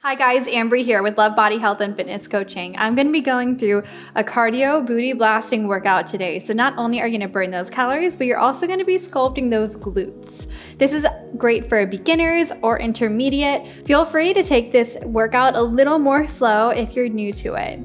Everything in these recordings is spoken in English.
Hi guys, Ambree here with Love Body Health and Fitness Coaching. I'm going to be going through a cardio booty blasting workout today. So not only are you going to burn those calories, but you're also going to be sculpting those glutes. This is great for beginners or intermediate. Feel free to take this workout a little more slow if you're new to it.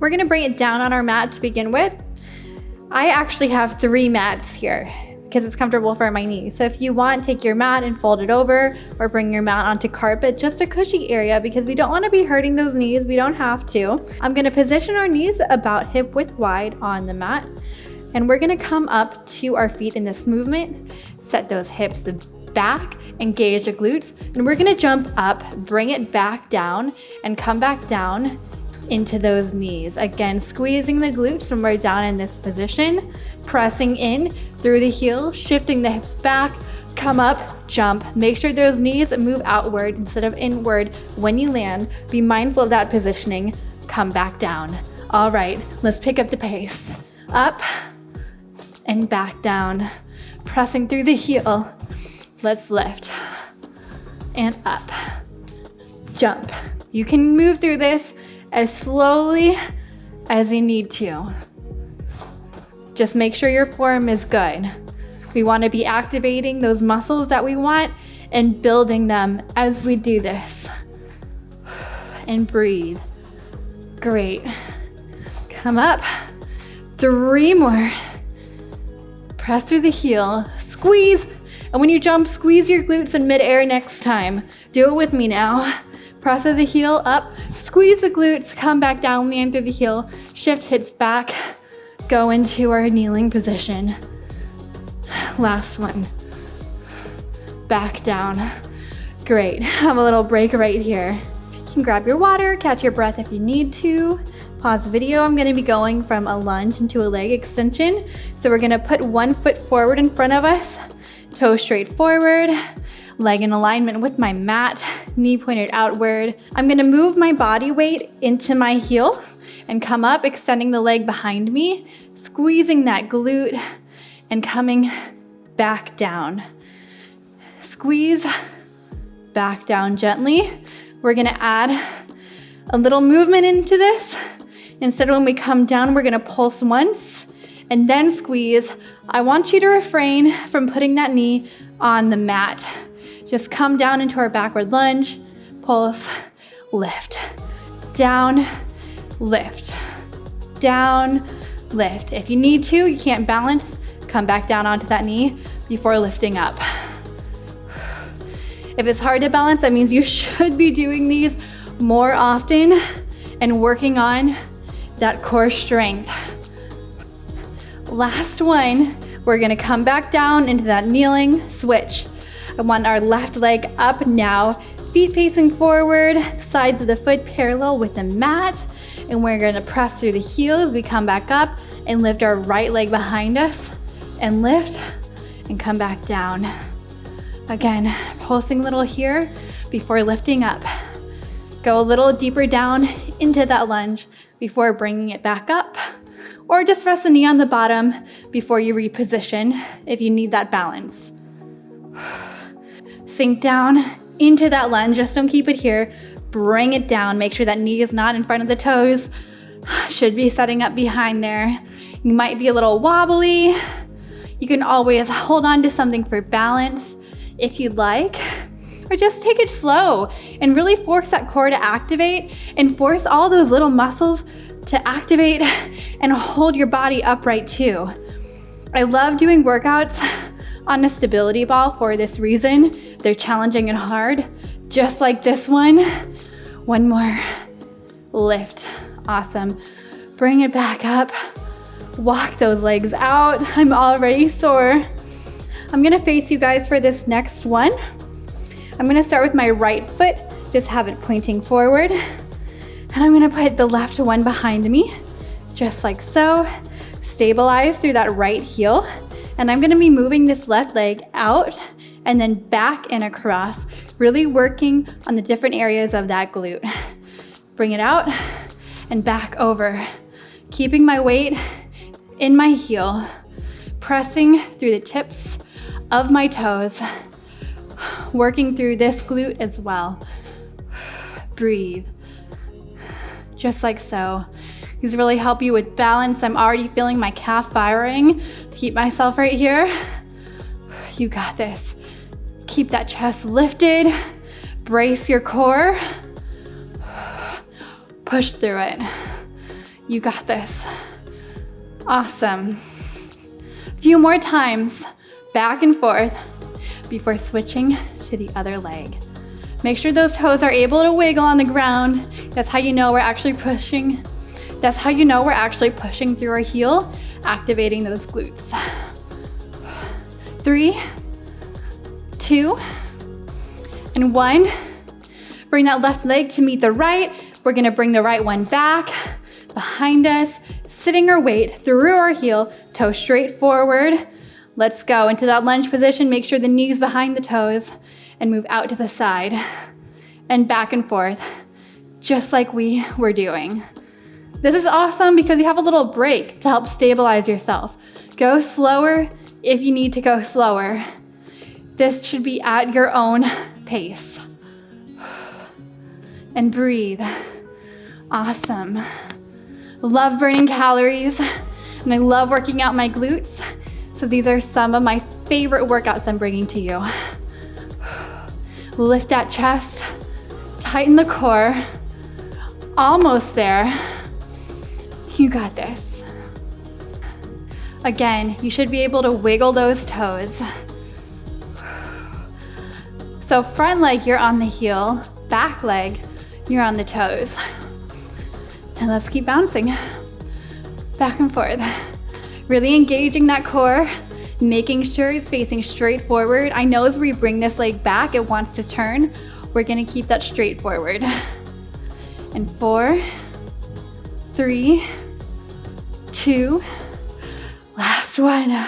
We're gonna bring it down on our mat to begin with. I actually have 3 mats here because it's comfortable for my knees. So if you want, take your mat and fold it over or bring your mat onto carpet, just a cushy area because we don't wanna be hurting those knees, we don't have to. I'm gonna position our knees about hip width wide on the mat. And we're gonna come up to our feet in this movement, set those hips back, engage the glutes, and we're gonna jump up, bring it back down, and come back down into those knees. Again, squeezing the glutes when we're down in this position, pressing in through the heel, shifting the hips back, come up, jump. Make sure those knees move outward instead of inward when you land. Be mindful of that positioning. Come back down. All right, let's pick up the pace. Up and back down. Pressing through the heel. Let's lift and up. Jump. You can move through this as slowly as you need to. Just make sure your form is good. We want to be activating those muscles that we want and building them as we do this. And breathe. Great. Come up. 3 more. Press through the heel. Squeeze. And when you jump, squeeze your glutes in midair next time. Do it with me now. Press through the heel, up, squeeze the glutes, come back down, land through the heel, shift hips back, go into our kneeling position. Last one. Back down. Great. Have a little break right here. You can grab your water, catch your breath if you need to. Pause the video. I'm going to be going from a lunge into a leg extension. So we're going to put 1 foot forward in front of us, toe straight forward, leg in alignment with my mat, knee pointed outward. I'm gonna move my body weight into my heel and come up, extending the leg behind me, squeezing that glute and coming back down. Squeeze, back down gently. We're gonna add a little movement into this. Instead of when we come down, we're gonna pulse once and then squeeze. I want you to refrain from putting that knee on the mat. Just come down into our backward lunge, pulse, lift, down, lift, down, lift. If you need to, you can't balance, come back down onto that knee before lifting up. If it's hard to balance, that means you should be doing these more often and working on that core strength. Last one, we're gonna come back down into that kneeling switch. I want our left leg up now, feet facing forward, sides of the foot parallel with the mat, and we're gonna press through the heels. We come back up and lift our right leg behind us and lift and come back down. Again, pulsing a little here before lifting up. Go a little deeper down into that lunge before bringing it back up, or just rest the knee on the bottom before you reposition if you need that balance. Sink down into that lunge, just don't keep it here. Bring it down, make sure that knee is not in front of the toes. Should be setting up behind there. You might be a little wobbly. You can always hold on to something for balance if you'd like, or just take it slow and really force that core to activate and force all those little muscles to activate and hold your body upright too. I love doing workouts on a stability ball for this reason. They're challenging and hard, just like this one. One more, lift, awesome. Bring it back up, walk those legs out. I'm already sore. I'm gonna face you guys for this next one. I'm gonna start with my right foot, just have it pointing forward. And I'm gonna put the left one behind me, just like so. Stabilize through that right heel And I'm gonna be moving this left leg out and then back and across, really working on the different areas of that glute. Bring it out and back over, keeping my weight in my heel, pressing through the tips of my toes, working through this glute as well. Breathe, just like so. These really help you with balance. I'm already feeling my calf firing to keep myself right here. You got this. Keep that chest lifted, brace your core, push through it. You got this. Awesome. A few more times, back and forth, before switching to the other leg. Make sure those toes are able to wiggle on the ground. That's how you know we're actually pushing. That's how you know we're actually pushing through our heel, activating those glutes. 3, 2, and 1. Bring that left leg to meet the right. We're gonna bring the right one back, behind us, sitting our weight through our heel, toe straight forward. Let's go into that lunge position. Make sure the knees behind the toes and move out to the side and back and forth, just like we were doing. This is awesome because you have a little break to help stabilize yourself. Go slower if you need to go slower. This should be at your own pace. And breathe. Awesome. Love burning calories, and I love working out my glutes. So these are some of my favorite workouts I'm bringing to you. Lift that chest, tighten the core. Almost there. You got this. Again, you should be able to wiggle those toes. So front leg, you're on the heel. Back leg, you're on the toes. And let's keep bouncing. Back and forth. Really engaging that core, making sure it's facing straight forward. I know as we bring this leg back, it wants to turn. We're gonna keep that straight forward. And 4, 3, 2, last one.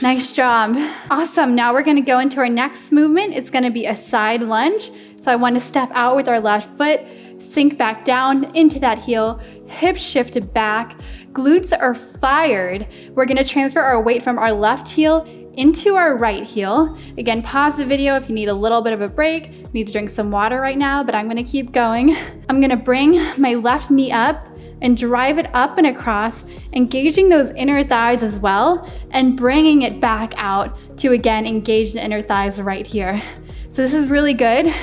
Nice job. Awesome. Now we're gonna go into our next movement. It's gonna be a side lunge. So I want to step out with our left foot, sink back down into that heel, hips shifted back, glutes are fired. We're gonna transfer our weight from our left heel into our right heel. Again, pause the video if you need a little bit of a break, need to drink some water right now, but I'm gonna keep going. I'm gonna bring my left knee up and drive it up and across, engaging those inner thighs as well, and bringing it back out to, again, engage the inner thighs right here. So this is really good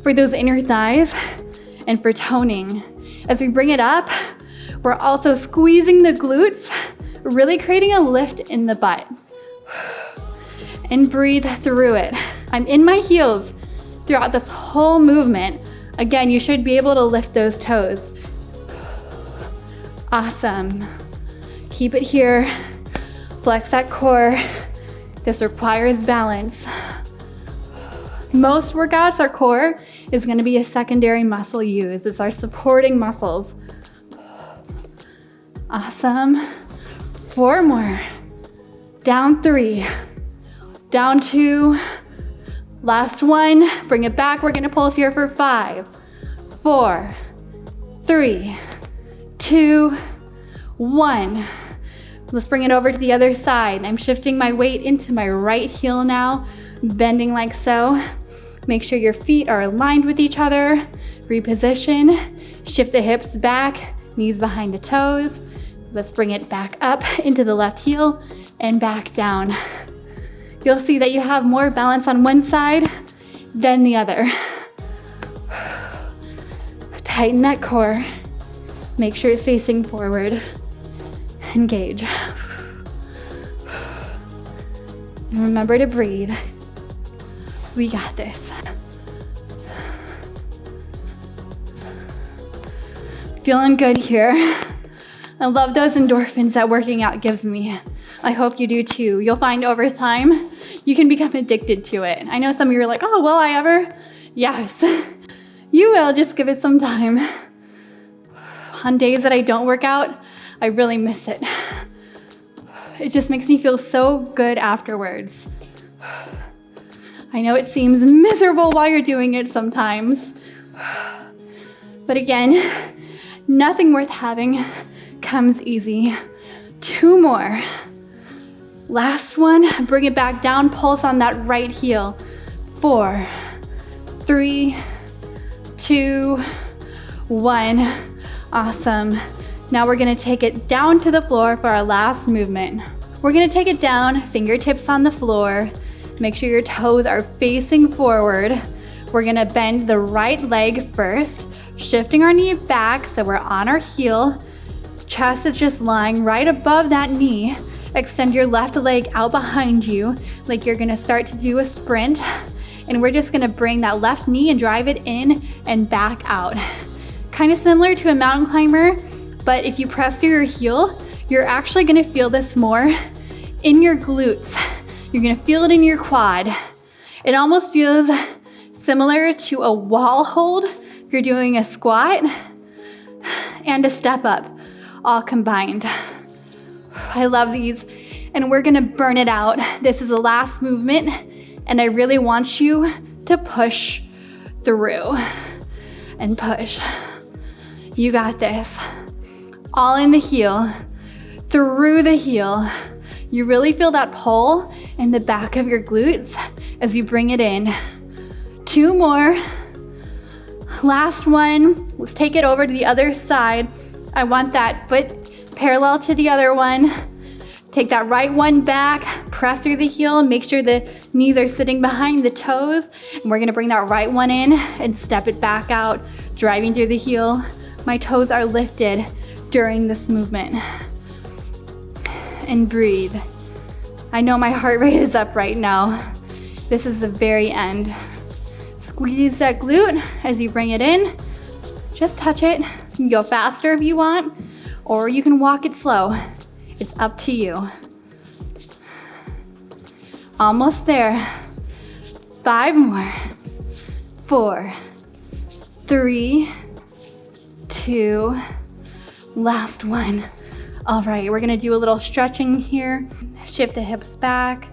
for those inner thighs and for toning. As we bring it up, we're also squeezing the glutes, really creating a lift in the butt. And breathe through it. I'm in my heels throughout this whole movement. Again, you should be able to lift those toes. Awesome. Keep it here. Flex that core. This requires balance. Most workouts, our core is going to be a secondary muscle use. It's our supporting muscles. Awesome. 4 more. Down 3. Down 2. Last one. Bring it back. We're going to pulse here for 5, 4, 3, 2, 1. Let's bring it over to the other side. I'm shifting my weight into my right heel now, bending like so. Make sure your feet are aligned with each other. Reposition. Shift the hips back, knees behind the toes. Let's bring it back up into the left heel and back down. You'll see that you have more balance on one side than the other. Tighten that core. Make sure it's facing forward. Engage. And remember to breathe. We got this. Feeling good here. I love those endorphins that working out gives me. I hope you do too. You'll find over time, you can become addicted to it. I know some of you are like, oh, will I ever? Yes, you will, just give it some time. On days that I don't work out, I really miss it. It just makes me feel so good afterwards. I know it seems miserable while you're doing it sometimes, but again, nothing worth having comes easy. 2 more. Last one, bring it back down, pulse on that right heel. 4, 3, 2, 1. Awesome. Now we're gonna take it down to the floor for our last movement. We're gonna take it down, fingertips on the floor. Make sure your toes are facing forward. We're gonna bend the right leg first, shifting our knee back so we're on our heel. Chest is just lying right above that knee. Extend your left leg out behind you like you're gonna start to do a sprint. And we're just gonna bring that left knee and drive it in and back out. Kind of similar to a mountain climber, but if you press through your heel, you're actually gonna feel this more in your glutes. You're gonna feel it in your quad. It almost feels similar to a wall hold. You're doing a squat and a step up, all combined. I love these, and we're gonna burn it out. This is the last movement, and I really want you to push through and push. You got this. All in the heel, through the heel. You really feel that pull in the back of your glutes as you bring it in. 2 more. Last one. Let's take it over to the other side. I want that foot parallel to the other one. Take that right one back, press through the heel, make sure the knees are sitting behind the toes, and we're gonna bring that right one in and step it back out, driving through the heel. My toes are lifted during this movement. And breathe. I know my heart rate is up right now. This is the very end. Squeeze that glute as you bring it in. Just touch it. You can go faster if you want, or you can walk it slow. It's up to you. Almost there. 5 more. 4, 3, 2, last one. All right, we're gonna do a little stretching here. Shift the hips back,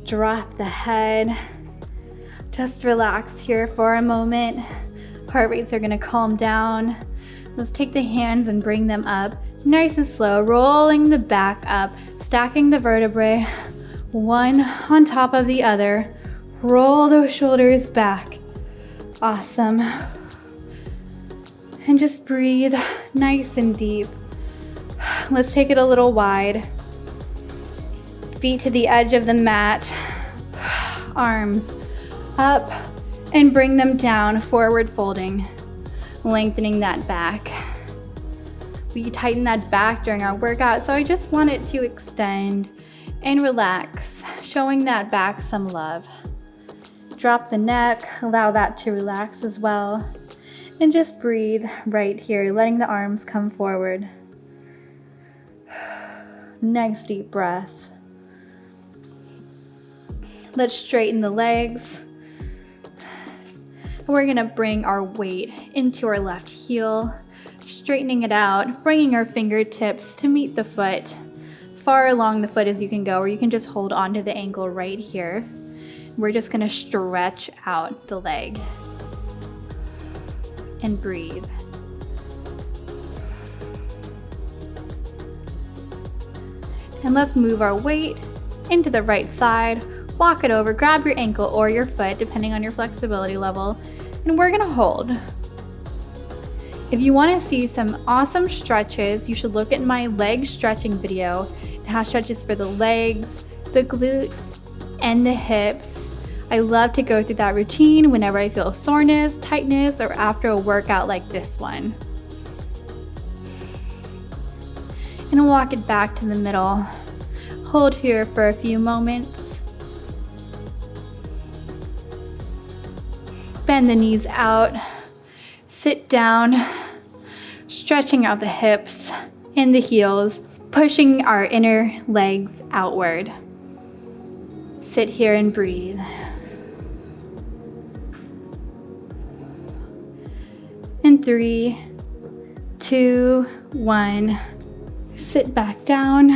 drop the head. Just relax here for a moment. Heart rates are gonna calm down. Let's take the hands and bring them up nice and slow, rolling the back up, stacking the vertebrae, one on top of the other. Roll those shoulders back. Awesome. And just breathe nice and deep. Let's take it a little wide. Feet to the edge of the mat. Arms up and bring them down, forward folding, lengthening that back. We tighten that back during our workout, so I just want it to extend and relax, showing that back some love. Drop the neck, allow that to relax as well. And just breathe right here, letting the arms come forward. Nice deep breath. Let's straighten the legs. We're gonna bring our weight into our left heel, straightening it out, bringing our fingertips to meet the foot, as far along the foot as you can go, or you can just hold onto the ankle right here. We're just gonna stretch out the leg and breathe. And let's move our weight into the right side, walk it over, grab your ankle or your foot, depending on your flexibility level, and we're gonna hold. If you wanna see some awesome stretches, you should look at my leg stretching video. It has stretches for the legs, the glutes, and the hips. I love to go through that routine whenever I feel soreness, tightness, or after a workout like this one. And walk it back to the middle. Hold here for a few moments. Bend the knees out. Sit down, stretching out the hips and the heels, pushing our inner legs outward. Sit here and breathe. In 3, 2, 1, sit back down.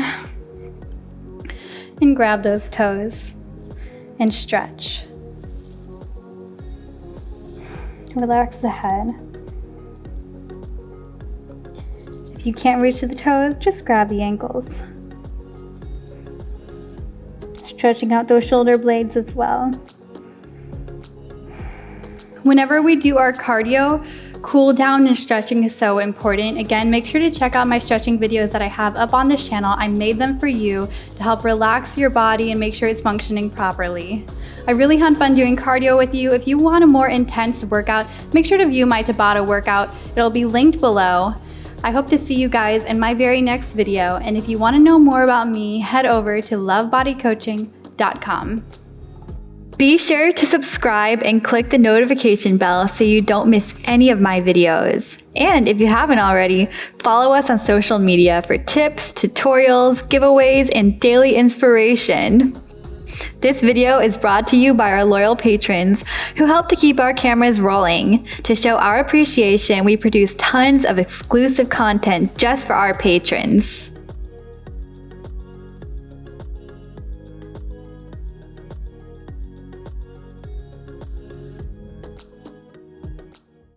And grab those toes and stretch. Relax the head. If you can't reach to the toes, just grab the ankles. Stretching out those shoulder blades as well. Whenever we do our cardio, cool down and stretching is so important. Again, make sure to check out my stretching videos that I have up on this channel. I made them for you to help relax your body and make sure it's functioning properly. I really had fun doing cardio with you. If you want a more intense workout, make sure to view my Tabata workout. It'll be linked below. I hope to see you guys in my very next video. And if you want to know more about me, head over to lovebodycoaching.com. Be sure to subscribe and click the notification bell so you don't miss any of my videos. And if you haven't already, follow us on social media for tips, tutorials, giveaways, and daily inspiration. This video is brought to you by our loyal patrons who help to keep our cameras rolling. To show our appreciation, we produce tons of exclusive content just for our patrons.